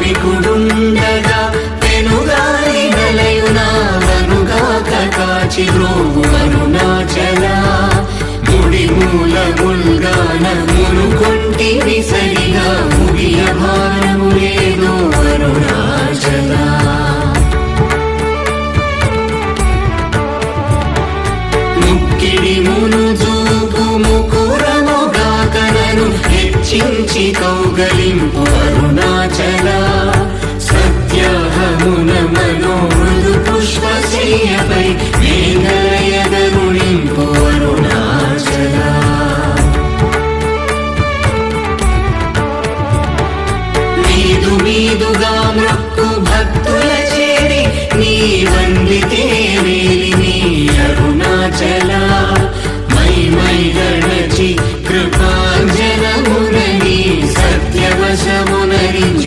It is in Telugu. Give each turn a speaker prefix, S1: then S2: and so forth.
S1: భావికుడుండగా పెనుగాలి నలయునావనుగాక కాచి ద్రోవు అరుణాచల ముడి మూలముల్గానమును కొంటివి సరిగా ముగియ భారము లేదో అరుణాచల ముక్కిడి మును చూపు ముకురముగాకనను హెచ్చించి కౌగలింపు అరుణాచల సత్యాహమున మనోమృదు పుష్పశయ్యపై మేఘలయగరుణింపు అరుణాచల మీదుగా మృక్కు భక్తుల చేరి నీ వందితే